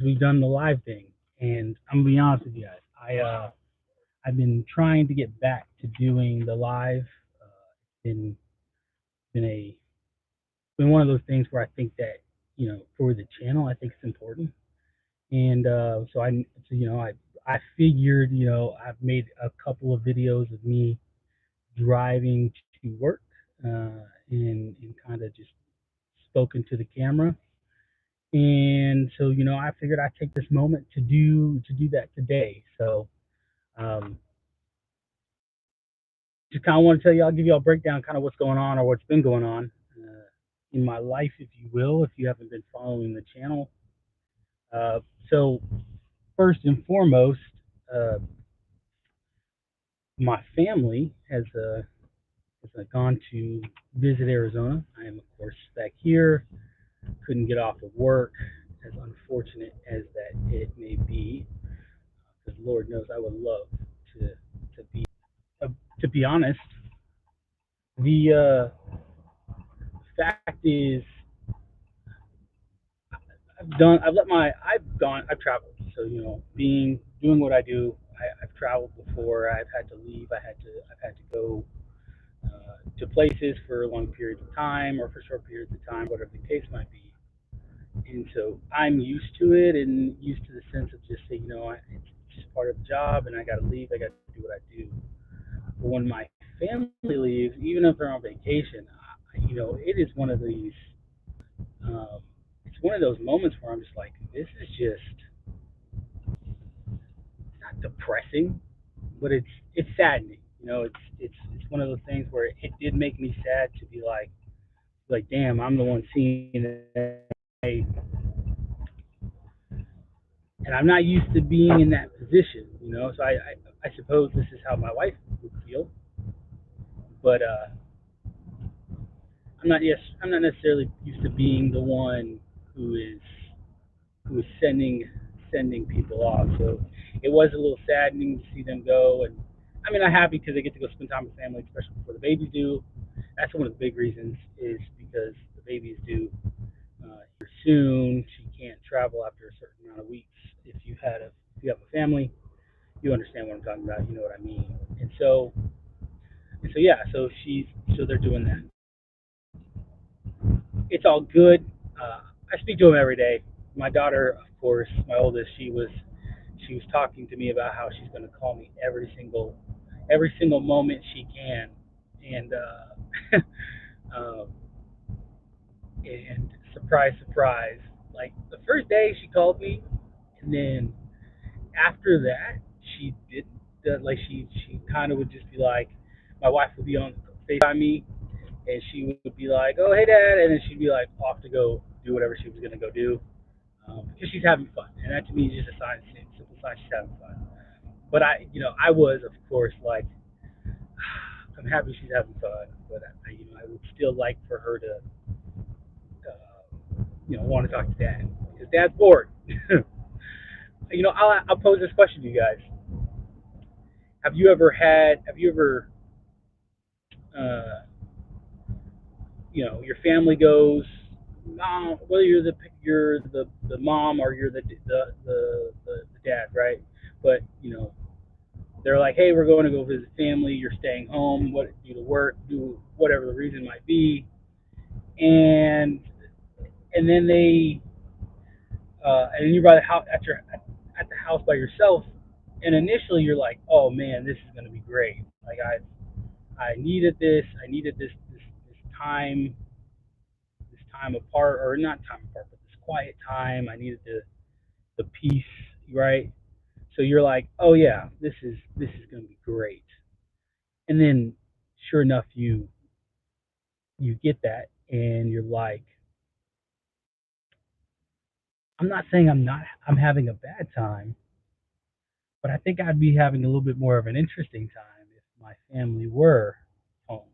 we've done the live thing, and I'm gonna be honest with you guys. I've been trying to get back to doing the live. Been been a been one of those things where I think that for the channel, I think it's important, and I figured I've made a couple of videos of me driving to work, and kind of just spoken to the camera. And so, I figured I'd take this moment to do that today. So, um, just kind of want to tell you, I'll give you a breakdown, kind of what's going on or what's been going on in my life, if you will, if you haven't been following the channel. Uh, so, first and foremost, uh, my family has gone to visit Arizona. I am, of course, back here. Couldn't get off of work, as unfortunate as that it may be, because Lord knows I would love to to be uh, to be honest. The fact is, I've traveled. So being doing what I do, I've traveled before. I've had to leave. I've had to go to places for long periods of time or for short periods of time, whatever the case might be. And so I'm used to it and used to the sense of just saying, it's just part of the job, and I got to leave. I got to do what I do. But when my family leaves, even if they're on vacation, it is one of these. Um, it's one of those moments where I'm just like, this is just not depressing, but it's saddening. It's one of those things where it did make me sad to be like, damn, I'm the one seeing it. And I'm not used to being in that position, So I suppose this is how my wife would feel, but I'm not necessarily used to being the one who is who is sending people off. So it was a little saddening to see them go, and I mean I'm happy because they get to go spend time with family, especially before the babies do. That's one of the big reasons is because the babies do here soon. She can't travel after a certain amount of weeks. If you have a family, you understand what I'm talking about. You know what I mean. And so yeah, so they're doing that. It's all good. I speak to them every day. My daughter, of course, my oldest, she was talking to me about how she's going to call me every single moment she can, and um, and surprise, surprise, like the first day she called me, and then after that she didn't. She kind of would just be like, my wife would be on FaceTime me, and she would be like, "Oh, hey, Dad," and then she'd be like off to go do whatever she was gonna go do, because she's having fun, and that to me is just a sign, simple sign she's having fun. But I was, of course, like, I'm happy she's having fun, but I would still like for her to, want to talk to Dad because Dad's bored. I'll pose this question to you guys: Have you ever, uh, your family goes, whether you're the mom or you're the dad, right? But they're like, hey, we're going to go visit family. You're staying home. What do to work? Do whatever the reason might be, and then and then you're by the house at the house by yourself, and initially you're like, oh man, this is going to be great. Like I needed this. I needed this time this time apart, or not time apart, but this quiet time. I needed the peace, right? So you're like, oh yeah, this is going to be great. And then, sure enough, you get that, and you're like, I'm not saying I'm having a bad time, but I think I'd be having a little bit more of an interesting time if my family were home.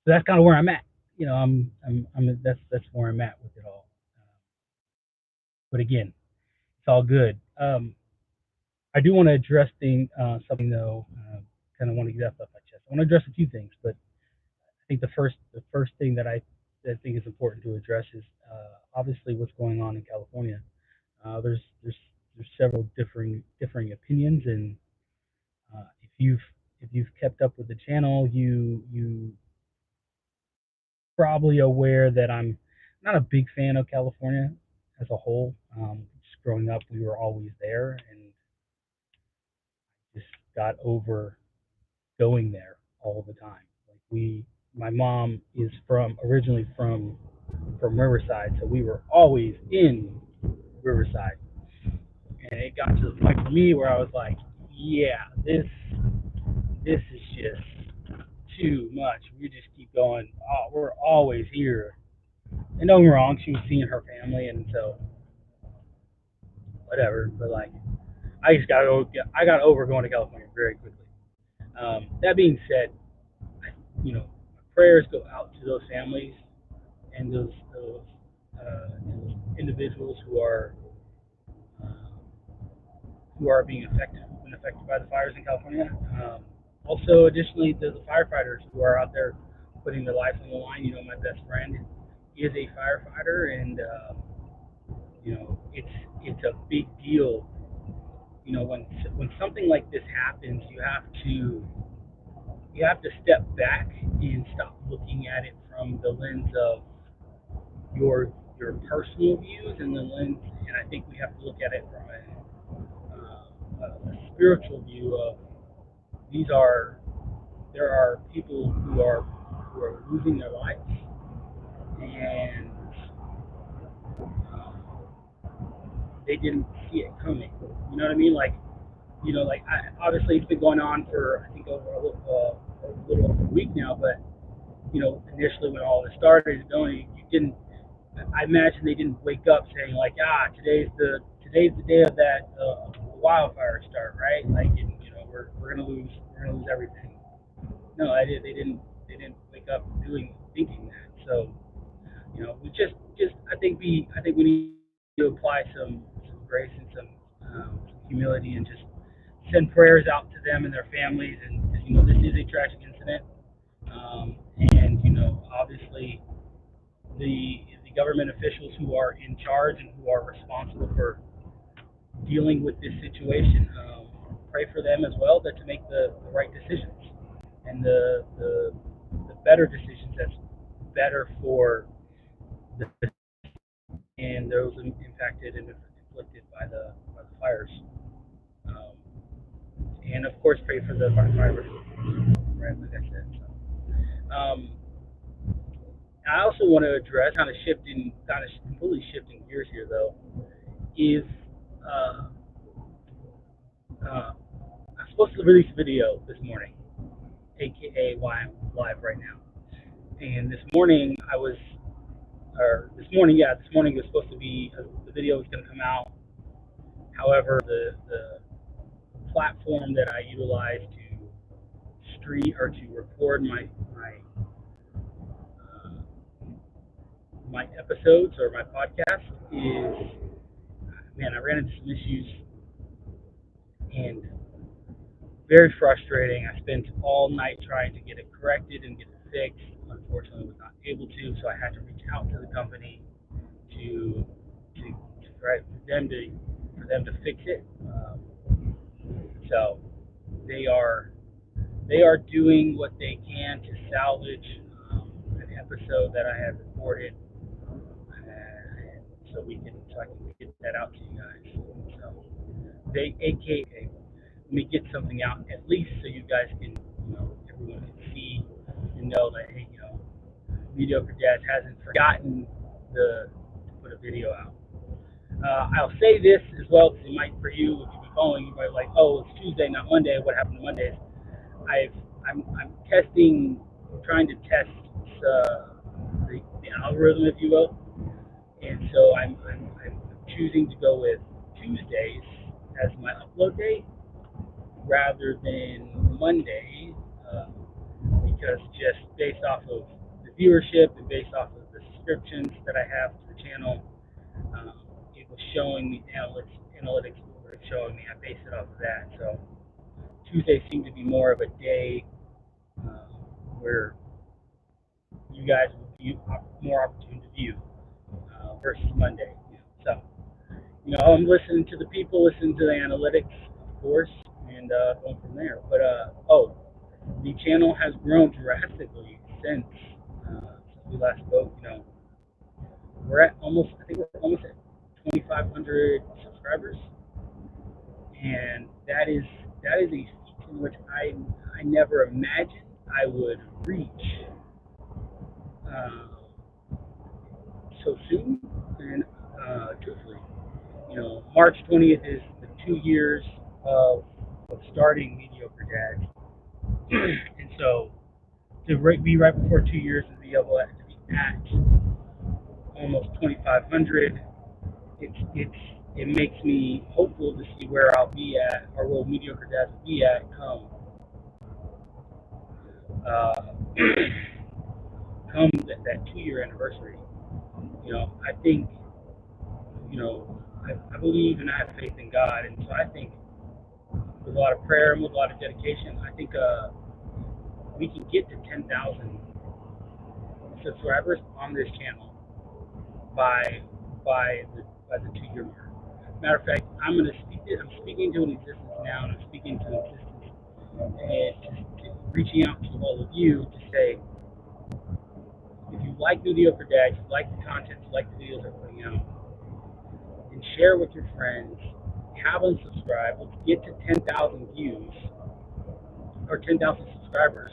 So that's kind of where I'm at. That's where I'm at with it all. But again, it's all good. I do want to address something though. Kind of want to get that off my chest. I want to address a few things, but I think the first thing that I think is important to address is obviously what's going on in California. There's several differing opinions, and if you've kept up with the channel, you probably aware that I'm not a big fan of California as a whole. Just growing up, we were always there, and just got over going there all the time. My mom is originally from Riverside, so we were always in Riverside, and it got to the point for me where I was like, yeah, this is just too much. We just keep going. Oh, we're always here. And don't get me wrong, she was seeing her family, and so whatever. But like, I got over going to California very quickly. That being said, prayers go out to those families and those individuals uh, who are being affected by the fires in California. Also, additionally, the firefighters who are out there putting their lives on the line. My best friend is a firefighter, and it's a big deal. When something like this happens, you have to step back and stop looking at it from the lens of your personal views and the lens, and I think we have to look at it from a spiritual view of these are there are people who are losing their lives, and they didn't see it coming. You know what I mean? Obviously it's been going on for I think over a little over a week now, but initially when all this started, you didn't. I imagine they didn't wake up saying like, today's the day of that wildfire start, right? Like, we're gonna lose everything. No, they didn't wake up thinking that. So I think we need to apply some grace and some humility, and just send prayers out to them and their families. And this is a tragic incident, and obviously the government officials who are in charge and who are responsible for dealing with this situation, pray for them as well, that to make the right decisions and the better decisions that's better for the and those impacted and afflicted by the fires. Um, and of course, pray for the firefighters, right? Like I said. So, I also want to address kind of completely shifting gears here, though, is uh, uh, I'm supposed to release a video this morning, aka why I'm live right now. And this morning was supposed to be the video was going to come out. However, the platform that I utilize to stream or to record uh, my episodes or my podcast is, man, I ran into some issues, and very frustrating. I spent all night trying to get it corrected and get it fixed. Unfortunately, was not able to, so I had to reach out to the company to for them to fix it. So they are they are doing what they can to salvage an episode that I had recorded, so I can get that out to you guys. So AKA, let me get something out at least so you guys can, everyone can see and know that, hey, Mediocre Dads hasn't forgotten to put a video out. I'll say this as well, because for you, if you've been following, you might be like, oh, it's Tuesday, not Monday. What happened to Mondays? I'm trying to test the algorithm, if you will, and so I'm choosing to go with Tuesdays as my upload date rather than Monday, uh, because just based off of the viewership and based off of the subscriptions that I have to the channel, um, it was showing me analytics were showing me. I based it off of that. So Tuesday seemed to be more of a day um, where you guys would be more opportune to view versus Monday. So I'm listening to the people, listening to the analytics, of course, and going from there. But the channel has grown drastically since we last spoke. We're at almost, I think we're almost at 2,500 subscribers, and that is a feat in which I never imagined I would reach uh, so soon. And truthfully, March 20th is the 2 years of starting Mediocre Dads, and so to be right before 2 years and be able to be at almost 2,500, it's it makes me hopeful to see where I'll be at, or where Mediocre Dads will be at uh, come that 2 year anniversary. I think I believe and I have faith in God, and so I think with a lot of prayer and with a lot of dedication, I think we can get to 10,000 subscribers on this channel by the 2 year mark. Matter of fact, I'm speaking to an existence now, and I'm speaking to an existence, and reaching out to all of you to say, if you like Mediocre Dads, you like the content, you like the videos I'm putting out, and share with your friends, have them subscribe. Let's get to 10,000 views or 10,000 subscribers.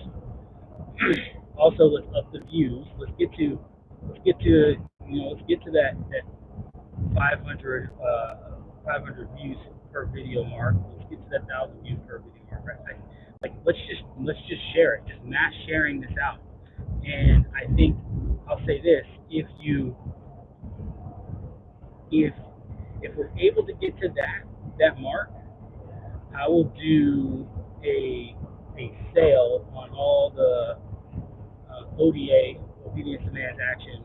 Also, let's up the views. Let's get to that 500 views per video mark. Let's get to that 1,000 views per video mark. Right? Let's just share it. Just mass sharing this out. And I think I'll say this: if if we're able to get to that mark, I will do a sale on all the ODA, Obedience Demands Action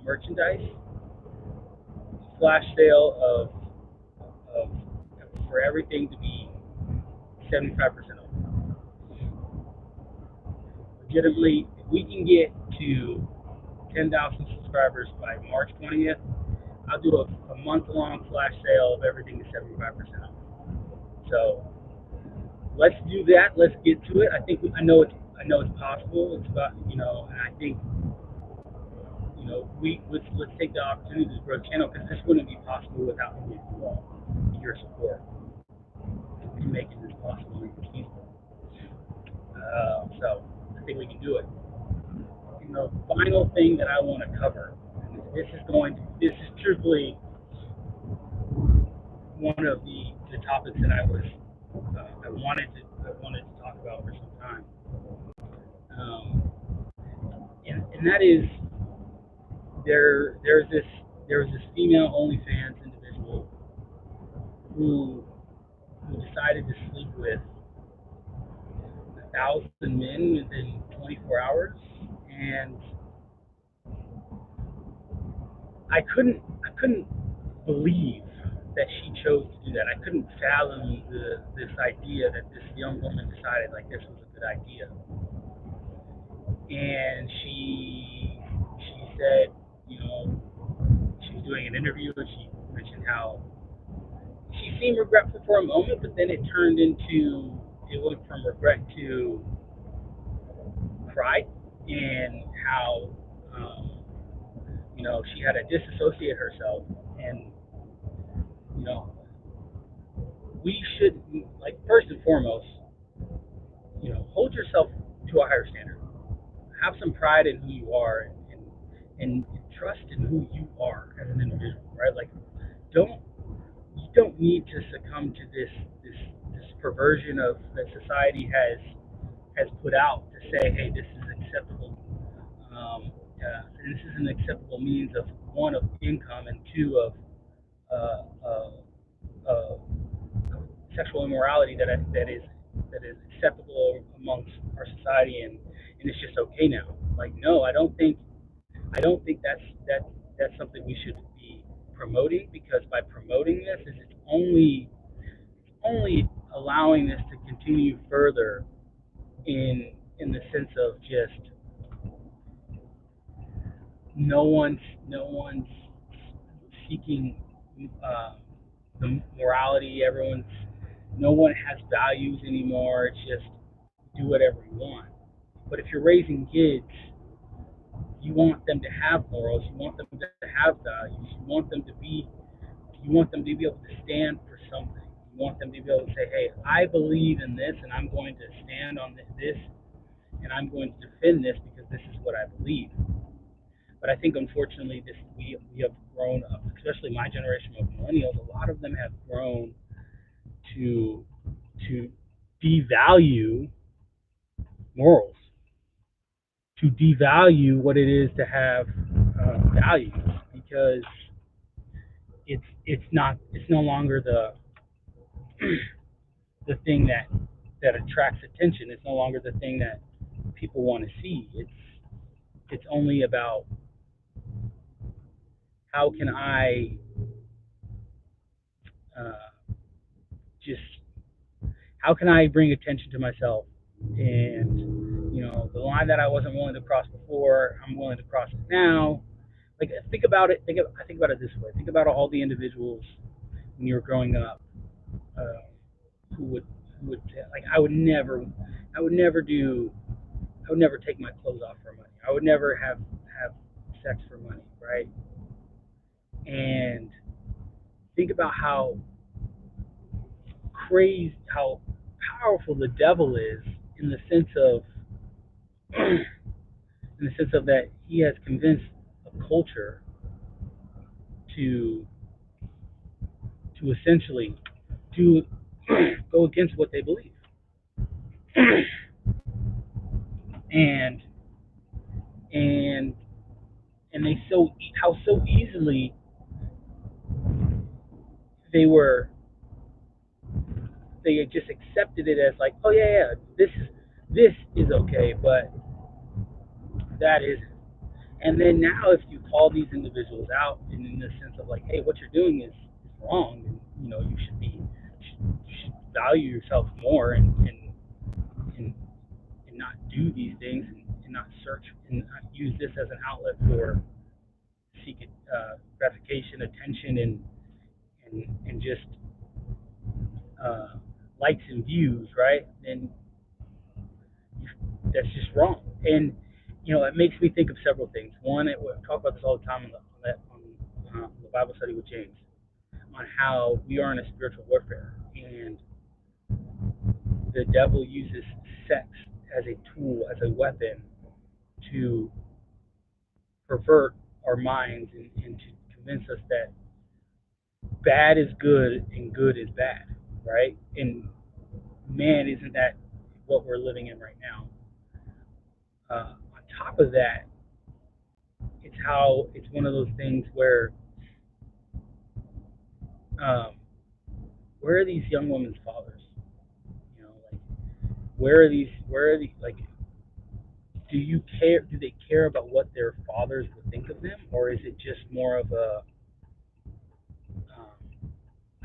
merchandise, flash sale of for everything to be 75% off. Legitimately, if we can get to 10,000 subscribers by March 20th, I'll do a month-long flash sale of everything to 75% off. So let's do that. Let's get to it. I know it's possible. It's about, and I think, let's take the opportunity to grow the channel, because this wouldn't be possible without your support in making this possible and feasible. So I think we can do it. The final thing that I want to cover, and this is truthfully one of the topics that I wanted to talk about for some time, um, and that is there was this female OnlyFans individual who decided to sleep with 1,000 men within 24 hours, and I couldn't believe that she chose to do that. I couldn't fathom this idea that this young woman decided like this was a good idea. And she said, she was doing an interview, and she mentioned how she seemed regretful for a moment, but then it went from regret to pride, and how she had to disassociate herself. And you know we should, like, first and foremost, hold yourself to a higher standard. Have some pride in who you are, and trust in who you are as an individual, right? Like, don't you don't need to succumb to this perversion of that society has put out to say, hey, this is acceptable. And this is an acceptable means of, one, of income, and two, of uh, uh, uh, sexual immorality that is acceptable amongst our society, and it's just okay now. Like, no, I don't think that's something we should be promoting, because by promoting this, it's only allowing this to continue further in the sense of just no one's seeking the morality. No one has values anymore. It's just do whatever you want. But if you're raising kids, you want them to have morals. You want them to have values. You want them to be able to stand for something. You want them to be able to say, "Hey, I believe in this, and I'm going to stand on this, and I'm going to defend this because this is what I believe." But I think, unfortunately, we have grown up, especially my generation of millennials. A lot of them have grown to to devalue morals, to devalue what it is to have values, because it's no longer the thing that attracts attention. It's no longer the thing that people want to see. It's only about how can I uh, just how can I bring attention to myself, and the line that I wasn't willing to cross before, I'm willing to cross it now. Like, think about it. I think about it this way. Think about all the individuals when you were growing up, uh, who would like, I would never do I would never take my clothes off for money. I would never have sex for money, right? And think about how powerful the devil is, in the sense of that he has convinced a culture to essentially do go against what they believe, and and and they how so easily they were they had just accepted it as like, oh yeah, yeah, this is okay, but that is. And then now, if you call these individuals out in the sense of like, hey, what you're doing is wrong, and you should value yourself more, and, and not do these things, and not search and not use this as an outlet for seek gratification, attention, and just uh, likes and views, right? And that's just wrong. And it makes me think of several things. One, we talk about this all the time on the Bible study with James, on how we are in a spiritual warfare, and the devil uses sex as a tool, as a weapon, to pervert our minds, and to convince us that bad is good and good is bad, right? And man, isn't that what we're living in right now? On top of that, it's one of those things um, where are these young women's fathers? Like, where are these, like, do they care about what their fathers would think of them, or is it just more of a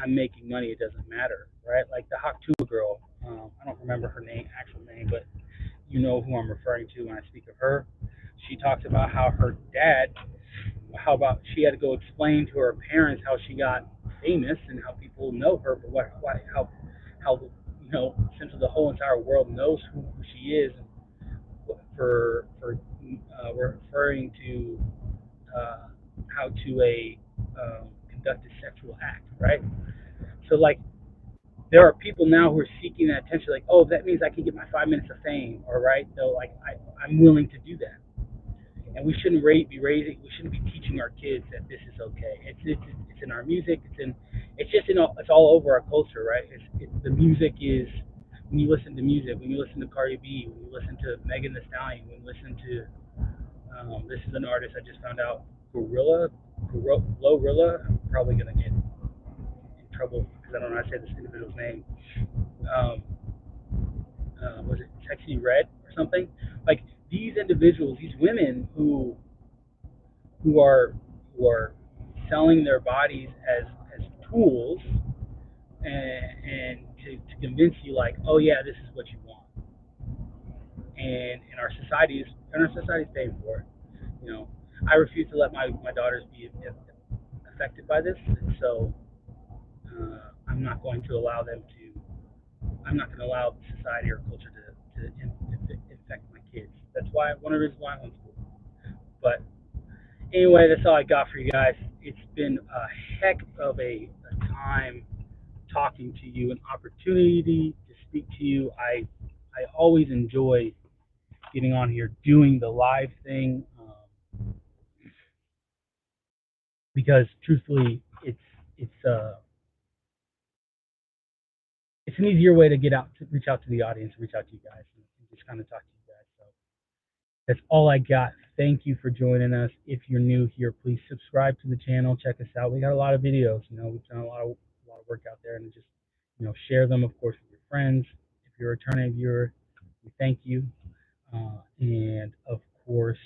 I'm making money, it doesn't matter, right? Like the Haktuba girl, I don't remember her actual name, but you know who I'm referring to when I speak of her. She talks about how her dad, how about she had to go explain to her parents how she got famous and how people know her, but how essentially the whole entire world knows who she is, for referring to uh, how to conduct a sexual act, right? So, like, there are people now who are seeking that attention, like, oh, that means I can get my 5 minutes of fame, or right? So, like, I'm willing to do that, and we shouldn't we shouldn't be teaching our kids that this is okay. It's in our music. It's all over our culture, right? The music is, when you listen to music, when you listen to Cardi B, when you listen to Megan Thee Stallion, when you listen to this is an artist I just found out, Glorilla. I'm probably gonna get in trouble because I don't know how to say this individual's name. Um, was it Sexy Red or something? Like, these individuals, these women who are who are selling their bodies as tools, and to convince you, like, oh yeah, this is what you want, and our society's paying for it. You know, I refuse to let my daughters be affected by this, and so I'm not going to allow them to. I'm not going to allow society or culture to infect my kids. That's why one of the reasons why I'm homeschooled. But anyway, that's all I got for you guys. It's been a heck of a time talking to you, an opportunity to speak to you. I always enjoy getting on here doing the live thing because truthfully, it's an easier way to get out to reach out to the audience, reach out to you guys, and just kind of talk to you guys. So that's all I got. Thank you for joining us. If you're new here, please subscribe to the channel. Check us out. We got a lot of videos. We've done a lot of work out there, and just share them, of course, with your friends. If you're a returning viewer, we thank you. And of course,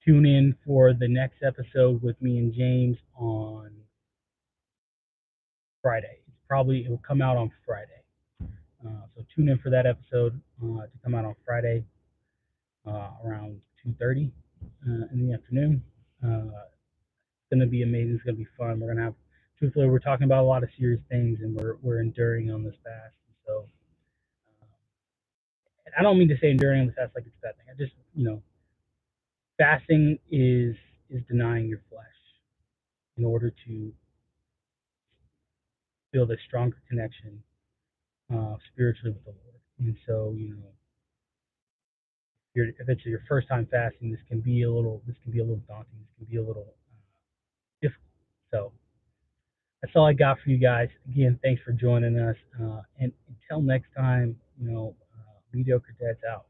tune in for the next episode with me and James on Friday. It will come out on Friday. So tune in for that episode to come out on Friday around 2:30 in the afternoon. It's going to be amazing. It's going to be fun. Truthfully, we're talking about a lot of serious things, and we're enduring on this fast. So I don't mean to say enduring on this fast like it's a bad thing. I just, fasting is denying your flesh in order to build a stronger connection spiritually with the Lord. And so, if it's your first time fasting, this can be a little daunting. This can be a little difficult. So that's all I got for you guys. Again, thanks for joining us. And until next time, Mediocre Dads out.